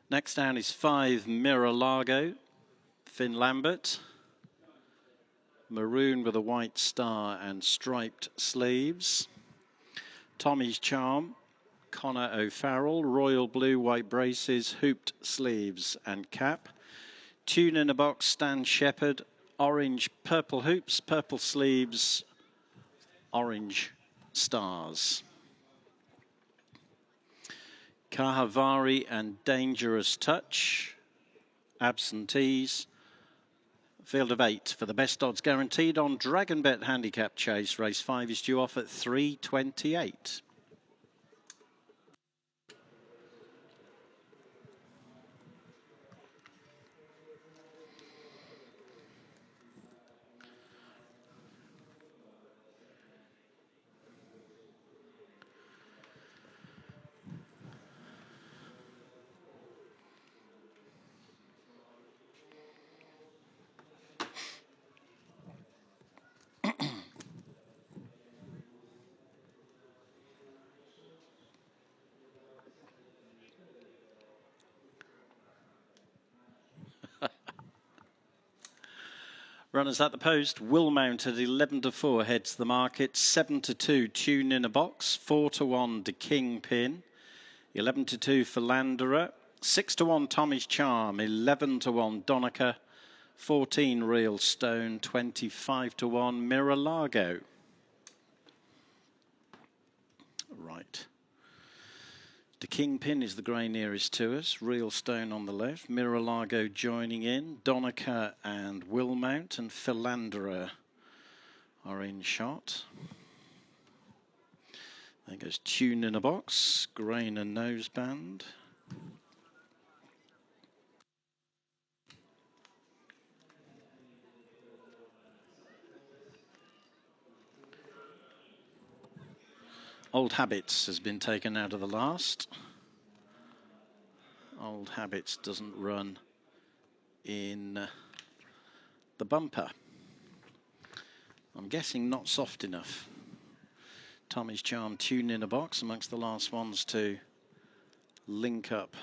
Next down is 5 Mar-a-Lago, Finn Lambert. Maroon with a white star and striped sleeves. Tommy's Charm, Connor O'Farrell, royal blue, white braces, hooped sleeves and cap. Tune in a Box, Stan Shepherd, orange, purple hoops, purple sleeves, orange stars. Kahavari and Dangerous Touch, absentees. Field of 8 for the best odds guaranteed on DragonBet Handicap Chase. Race 5 is due off at 3:28. Runners at the post. Will Mount at 11-4 heads the market. 7-2 Tune in a Box. 4-1 De Kingpin. 11-2 Philanderer. 6-1 Tommy's Charm. 11-1 Donica. 14 Real Stone. 25-1 Mar-a-Lago. Right. The Kingpin is the grey nearest to us. Real Stone on the left. Mar-a-Lago joining in. Donica and Will Mount and Philanderer are in shot. There goes Tune in a Box. Grain and Noseband. Old Habits has been taken out of the last. Old Habits doesn't run in the bumper. I'm guessing not soft enough. Tommy's Charm, Tune in a Box amongst the last ones to link up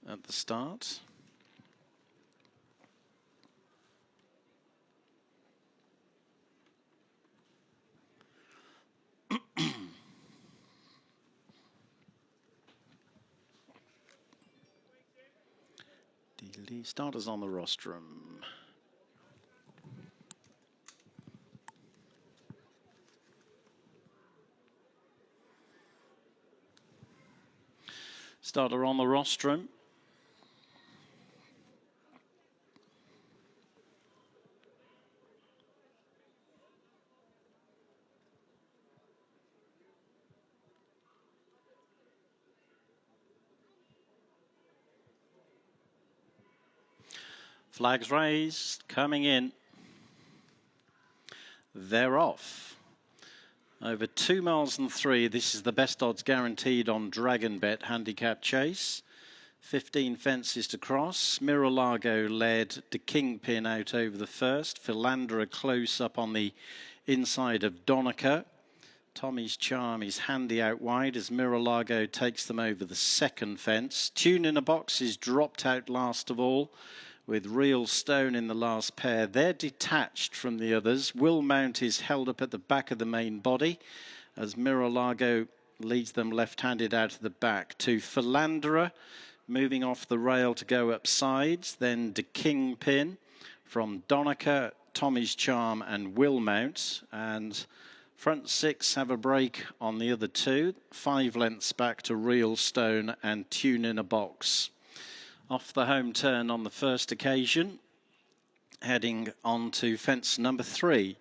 at the start. Starters on the rostrum. Starter on the rostrum. Flags raised, coming in. They're off. Over 2 miles and 3. This is the best odds guaranteed on DragonBet Handicap Chase. 15 fences to cross. Mar-a-Lago led De Kingpin out over the first. Philanderer close up on the inside of Donica. Tommy's Charm is handy out wide as Mar-a-Lago takes them over the second fence. Tune in a Box is dropped out last of all, with Real Stone in the last pair. They're detached from the others. Will Mount is held up at the back of the main body as Mar-a-Lago leads them left-handed out of the back. To Philanderer, moving off the rail to go up sides. Then De Kingpin from Donica, Tommy's Charm and Will Mount. And front 6 have a break on the other 2. 5 lengths back to Real Stone and Tune in a Box. Off the home turn on the first occasion, heading on to fence number 3.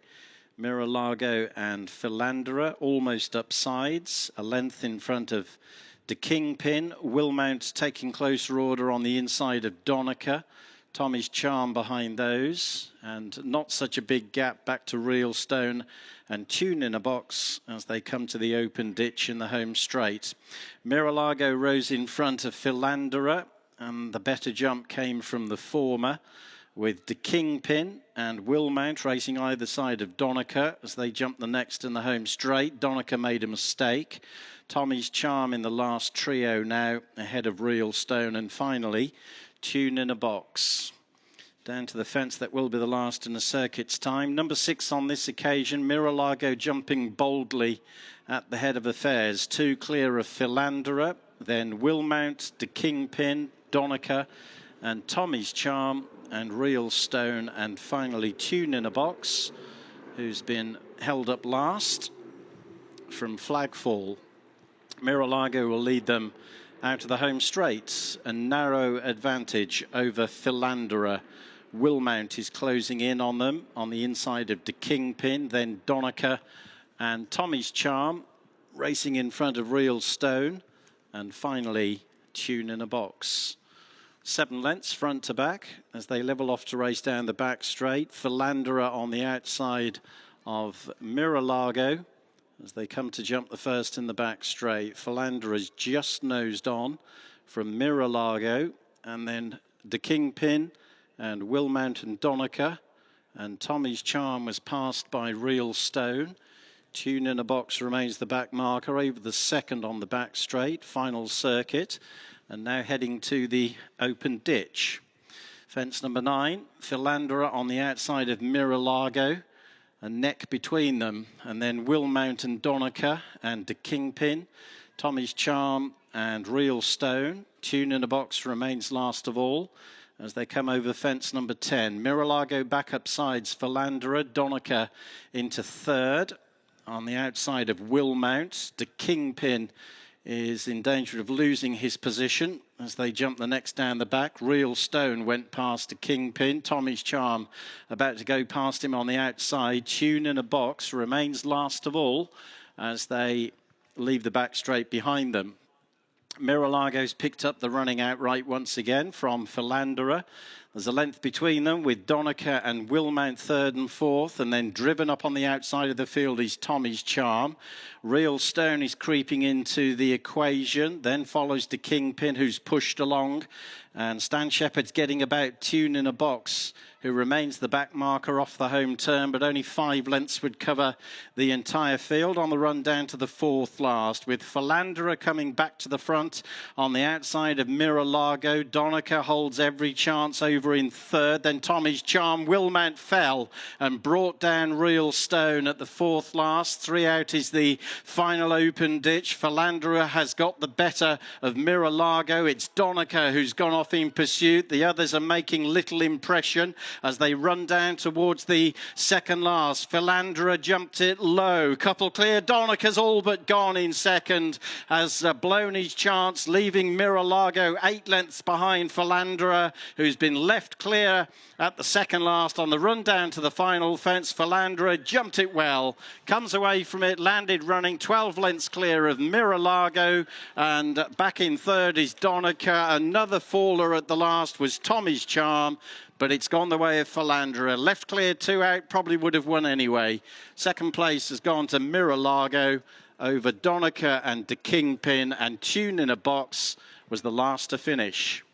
Mar-a-Lago and Philanderer almost up sides, a length in front of De Kingpin. Will Mount taking closer order on the inside of Donica. Tommy's Charm behind those, and not such a big gap back to Real Stone and Tune in a Box as they come to the open ditch in the home straight. Mar-a-Lago rose in front of Philanderer, and the better jump came from the former. with the Kingpin and Willmount racing either side of Donica as they jump the next in the home straight. Donica made a mistake. Tommy's Charm in the last trio now ahead of Real Stone, and finally Tune in a Box. Down to the fence, that will be the last in the circuit's time. Number 6 on this occasion, Miralago jumping boldly at the head of affairs. 2 clear of Philanderer, then Willmount, the Kingpin, Donica and Tommy's Charm and Real Stone, and finally Tune in a Box, who's been held up last from Flagfall. Miralago will lead them out of the home straight, a narrow advantage over Philanderer. Willmount is closing in on them on the inside of the Kingpin, then Donica and Tommy's Charm racing in front of Real Stone, and finally Tune in a Box. 7 lengths front to back as they level off to race down the back straight. Philanderer on the outside of Miralago as they come to jump the first in the back straight. Philanderer's just nosed on from Miralago, and then the Kingpin and Willmount and Donica, and Tommy's Charm was passed by Real Stone. Tune in a Box remains the back marker over the second on the back straight. Final circuit, and now heading to the open ditch. Fence number 9, Philanderer on the outside of Miralago, a neck between them, and then Willmount and Donica and the Kingpin, Tommy's Charm and Real Stone. Tune in a Box remains last of all as they come over fence number 10. Miralago back up sides, Philanderer, Donica into third on the outside of Willmount. The Kingpin is in danger of losing his position as they jump the next down the back. Real Stone went past the Kingpin. Tommy's Charm about to go past him on the outside. Tune in a Box remains last of all as they leave the back straight behind them. Miralago's picked up the running outright once again from Philanderer. There's a length between them with Donica and Willmount third and fourth, and then driven up on the outside of the field is Tommy's Charm. Real Stone is creeping into the equation, then follows the Kingpin, who's pushed along, and Stan Shepherd's getting about Tune in a Box, who remains the back marker off the home turn, but only 5 lengths would cover the entire field on the run down to the 4th last, with Philanderer coming back to the front on the outside of Miralago. Donica holds every chance over in third, then Tommy's Charm. Willmount fell and brought down Real Stone at the 4th last. 3 out is the final open ditch. Philanderer has got the better of Miralago. It's Donica who's gone off in pursuit. The others are making little impression as they run down towards the second last. Philanderer jumped it low. Couple clear. Donica's all but gone in second, has blown his chance, leaving Miralago 8 lengths behind Philanderer, who's been left clear at the second last on the run down to the final fence. Philanderer jumped it well, comes away from it, landed running 12 lengths clear of Miralago, and back in third is Donica. Another faller at the last was Tommy's Charm, but it's gone the way of Philanderer. Left clear, 2 out, probably would have won anyway. Second place has gone to Miralago over Donica and the Kingpin, and Tune in a Box was the last to finish.